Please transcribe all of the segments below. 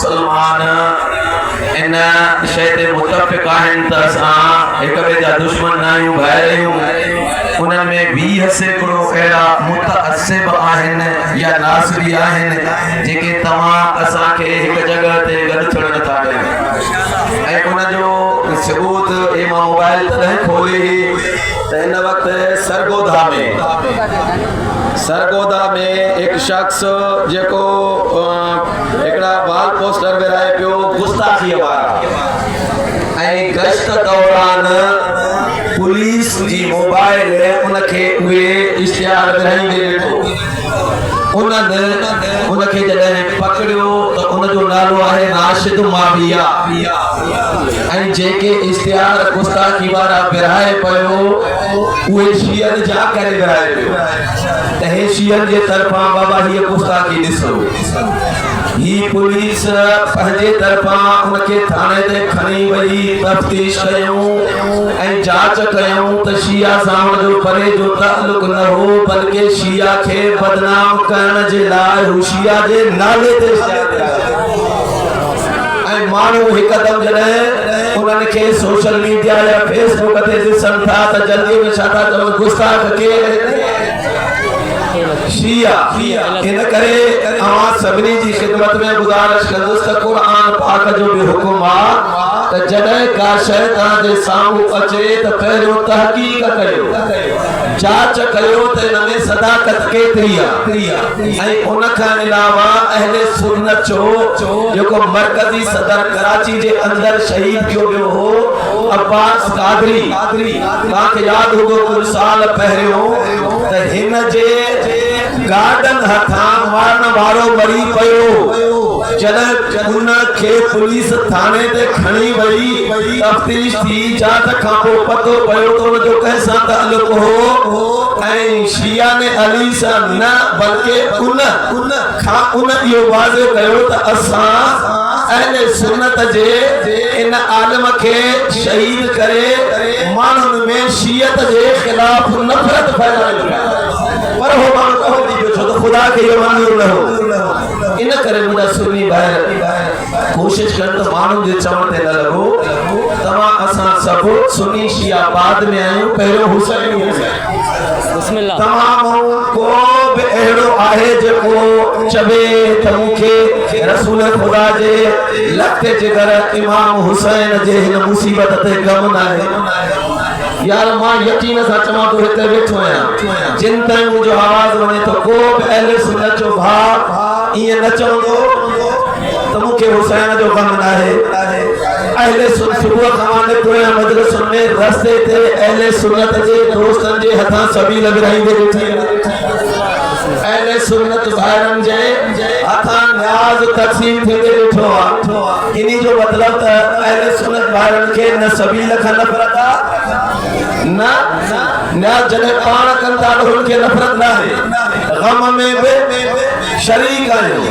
मुसलमान इन शइ ते मुतफ़िक़ आहिनि त असां हिक ॿिए जा दुश्मन न आहियूं, भाइर आहियूं। उन में भी हिकिड़ो अहिड़ा मुतअस्सिब आहिनि या नासबी आहिनि जेके तव्हां असांखे हिक जॻह ते गॾु थियण नथा ॾियनि। ऐं उनजो सबूत मां मोबाइल तॾहिं खोली त हिन वक़्तु सरगोदा में एक शख्स जेको हिकिड़ा वाल पोस्टर विराए पियो गुस्ताखीअ वारा, ऐं गश्त दौरान पुलिस जी मोबाइल उनखे उहे इश्तिहार विराईंदे ॾिठो। उनखे जॾहिं पकड़ियो त उनजो नालो आहे राशिद माविया, ऐं जेके इश्तिहार गुस्ताखी वारा विराए पियो उहे शियन जा करे विराए पियो त हे शियन जे तरफ़ां बाबा हीअ गुस्ताखी ॾिसो। ही पुलिस पंहिंजे तरफ़ां उनखे थाने ते खणी वई, तफ्तीश कयूं ऐं जांच कयूं त शिया सां उनजो परे जो ताल्लुक न हो, बल्कि शिया खे बदनाम करण जे लाइ हू शिया जे नाले ते ऐं माण्हू हिकदम जॾहिं उन्हनि खे सोशल मीडिया या फेसबुक ते ॾिसनि था त जल्दी में छा था चवनि, गुस्ताख केरु शिया। इन करे अवां सभिनी जी खिदमत में गुज़ारिश कंदुसि त क़ुरान पाक जो बि हुकुम आहे त जॾहिं का शइ तव्हांजे साम्हूं अचे त पहिरियों तहक़ीक़ कयो, जांच कयो त हिन में सदाकत केतिरी आहे। ऐं उनखां अलावा अहले सुन्नत जो जेको मरकज़ी सदर कराची जे अंदरि शहीद थियो वियो हो अब्बास कादरी, तव्हांखे यादि हूंदो कुझु साल पहिरियों त हिन जे गार्डन हथां मारण वारो मरी पियो। जॾहिं उनखे पुलिस थाने ते खणी वई, तफ्तीश थी, जांच खां पोइ पतो पियो त उनजो कंहिं सां ताल्लुक हो ऐं शिया ने अली सां न, बल्कि उन इहो वाज़िह कयो त असां अहले सुन्नत जे इन आलम खे शहीद करे माण्हुनि में शियत जे ख़िलाफ़ नफ़रत फैलाई, पर हो माण्हू कहो थी पियो छो त ख़ुदा खे इहो मंज़ूर न हो। इन करे मुंहिंजा सुन्नी भाइर कोशिश कनि त माण्हुनि जे चवण ते न लॻो। तव्हां असां सभु सुन्नी शिया बाद में आहियूं, पहिरियों हुसैन। तमामु को बि अहिड़ो आहे जेको चवे त मूंखे रसूल ख़ुदा जे लख़्ते जिगर इमाम हुसैन जे हिन मुसीबत ते ग़म न आहे। यार मां यकीन सां चवां थो हिते वेठो आहियां, जिन ताईं मुंहिंजो आवाज़ वञे थो को बि अहले सुन्नत जो भाउ ईअं न चवंदो त मूंखे हुसैन जो ग़म न आहे। अहले सुन्नत सुबुह खां निकिरे मजलिसुनि में रस्ते ते अहले सुन्नत जे दोस्तनि जे हथां सबील विराईंदे ॾिठी, अहले सुन्नत भाइरनि जे हथां न्याज़ तक़सीम थींदे ॾिठो आहे। इन जो मतिलब त अहले सुन्नत भाइरनि खे न सबील खां नफ़रत आहे न जॾहिं पाण कनि था त हुननि खे नफ़रत न आहे, ग़म में बि शरीक आहियूं।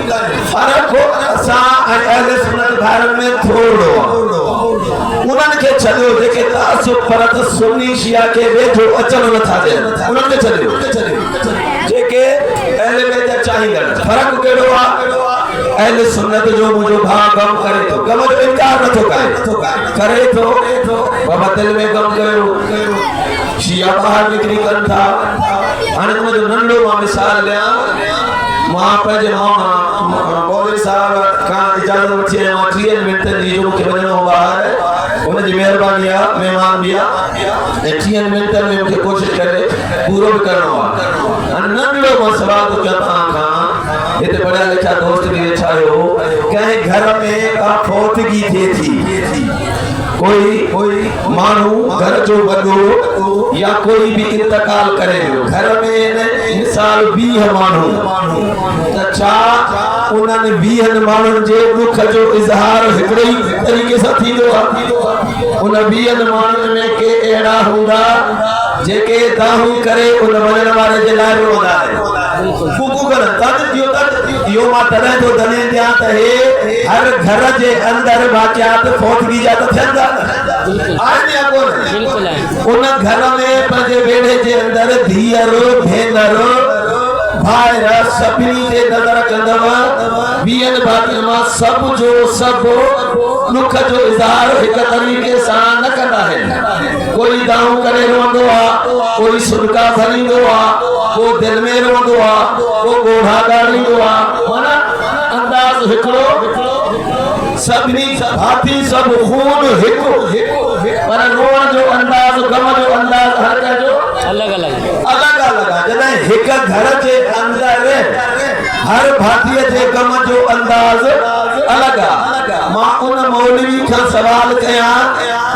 फ़र्क़ु असां ऐं अहले सुन्नत भाइरनि में थोरो उन्हनि खे छॾियो जेके तासुब परत सुन्नी शिया खे वेझो अचणु नथा ॾियनि, उन्हनि खे छॾियो जेके अहले बैत चाहींदड़। फ़र्क़ु कहिड़ो आहे? अहले सुन्नत जो मुंहिंजो भाउ ग़म करे थो, ग़म जो इनकार नथो करे थो, बाबा दिलि में ग़म कयो, शिया ॿाहिरि निकिरी कनि था। हाणे मुंहिंजो नंढो मां मिसाल ॾियां, मां पंहिंजे मौलवी साहब खां इजाज़त वठी आहियां 30 मिंटनि जी, जो मूंखे वञिणो हो ॿाहिरि, हुनजी महिरबानी आहे, महिमान बि आहे, ऐं 30 मिंटनि में मूंखे कोशिशि करे पूरो बि करिणो आहे। हाणे नंढो मां सवाल थो कयां तव्हां खां, हिते पढ़िया लिखिया दोस्त बि वेठा आहियो, कंहिं घर में का फौतगी थिए थी, कोई माण्हू घर जो वॾो या कोई भी इंतकाल करे, घर में मिसाल 20 माण्हू, त छा उन्हनि 20 माण्हुनि जे दुख जो इज़हार हिकिड़े ई तरीक़े सां थींदो आहे? उन 20 माण्हुनि में के अहिड़ा हूंदा जेके दाहू करे उन वञण वारे जे लाइ रोंदा आहिनि, इहो मां तॾहिं थो दलील ॾियां त हे हर घर जे अंदरि वाक़ियात फौतगी जा त थियनि था, उन घर में पंहिंजे बेड़े जे अंदरि धीअर भेनर भाइर सभिनी ते नज़र कंदव, बीएन भाती मां सब जो सब दुख जो इज़हार एक तरीके सां न कंदा आहिनि। कोई दाऊ करे रोंदो आहे, कोई सुनका भरींदो आहे, को दिल में रोंदो आहे, को गोढ़ा ॻाड़ींदो आहे। माना अंदाज़ हिकिड़ो सभिनी भाती सब खून हिकु, पर रोअण जो अंदाज़ गम जो अंदाज़ हर कंहिंजो अलॻि आहे। जॾहिं हिक घर जे अंदर हर भातीअ जे गम जो अंदाज़ अलॻि आहे। मां उन मौलवी खां सवाल कयां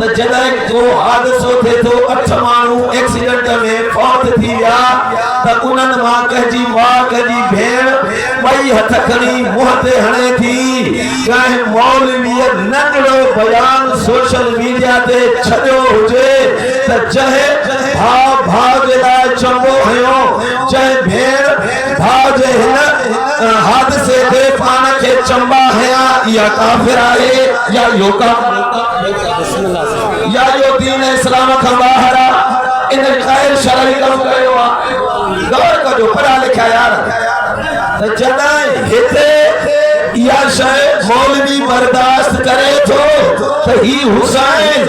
त जॾहिं को हादसो थिए थो 8 माण्हू एक्सीडेंट में फौत थी विया त उन्हनि मां कंहिंजी माउ कंहिंजी भेण ॿई हथ खणी मुंहं ते हणे थी, कंहिं मौलवीअ नंढड़ो बयान सोशल मीडिया ते छॾियो हुजे त जंहिं भाउ जे लाइ चङो हुयो, जंहिं भेण भाउ जे हिन हादसे ते पाण खे चंबा हया, या काफिर आहे या या यो दीन इस्लाम खां ॿाहिरि आहे। इन ग़ैर शरई कम कयो आहे। गौर कजो पढ़ा लिखिया यार। त जॾहिं हिते इहा शइ मौलवी बर्दाश्त करे थो त ही हुसैन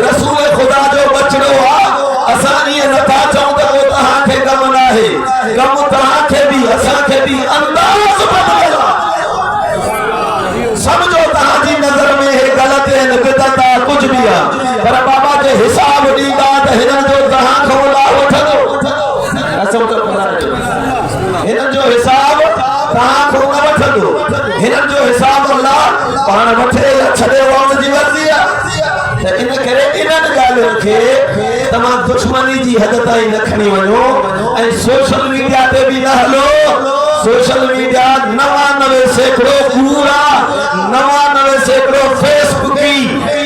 रसूल ख़ुदा जो बचड़ो आहे, असां ईअं नथा चऊं त को तव्हांखे गम न आहे। गम तव्हांखे बि असांखे बि अंदाज़ बदलियल आहे। समझो तव्हांजी नज़र में हे ग़लति आहिनि, बिदअत आहे, कुझु बि आहे, पर बाबा जे हिसाब ॾींदा त हिननि जो तव्हां खां ओला वठंदो। हिननि जो हिसाब तव्हां खां न वठंदो, हिननि जो हिसाब अल्लाह पाण वठे या छॾे वञण जी मर्ज़ी आहे। त इन करे इन्हनि ॻाल्हियुनि खे तव्हां दुश्मनी जी हद ताईं न खणी वञो ऐं सोशल मीडिया ते बि न हलो। सोशल मीडिया 99% कूड़ आहे, 99% फेसबुकी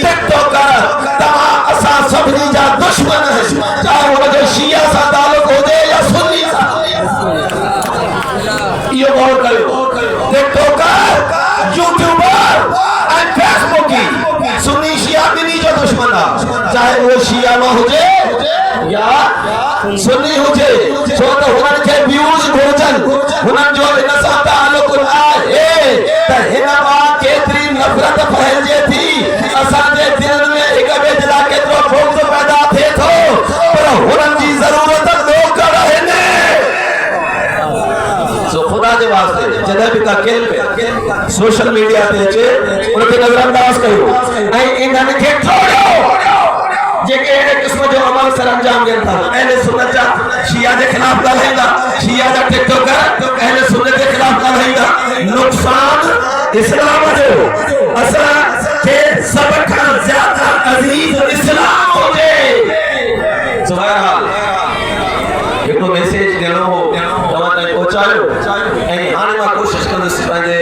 टिकटॉकर तव्हां असां सभिनी जा दुश्मन आहिनि, चाहे हुनजो शिया सां तालुक हुजे या सुन्नी सां। इहो गौर कयो। टिकटॉकर, यूट्यूबर ऐं फेसबुकी सुन्नी शिया ॿिन्ही जो दुश्मन आहे, चाहे उहो शिया में हुजे या सुन्नी हुजे, छो त हुननि खे व्यूज़ घुरजनि, हुननि जो इन सां तालुक आहे त हिन मां केतिरी नफ़रत फैलिजे थी, असांजे दिलनि में हिक ॿिए जे लाइ केतिरो बुग़्ज़ पैदा थिए थो, पर हुननि जी ज़रूरत लोग आहिनि। सो ख़ुदा जे वास्ते जॾहिं बि का केरु सोशल मीडिया ते अचे उनखे नज़रअंदाज़ कयो ऐं इन्हनि खे छोड़ियो जेके अहिड़े क़िस्म जो अमल सर अंजाम ॾियनि था। अहले सुन्नत जा शिया जे ख़िलाफ़ ॻाल्हाईंदा, शिया जा टिकटॉकर अहले सुन्नत जे ख़िलाफ़ ॻाल्हाईंदा। नुक़सान इस्लाम जो, असांखे सभ खां ज़्यादा अज़ीज़ इस्लाम हुजे। हिकिड़ो मैसेज ॾियणो हो, तव्हां ताईं पहुचायो ऐं हाणे मां कोशिशि कंदुसि पंहिंजे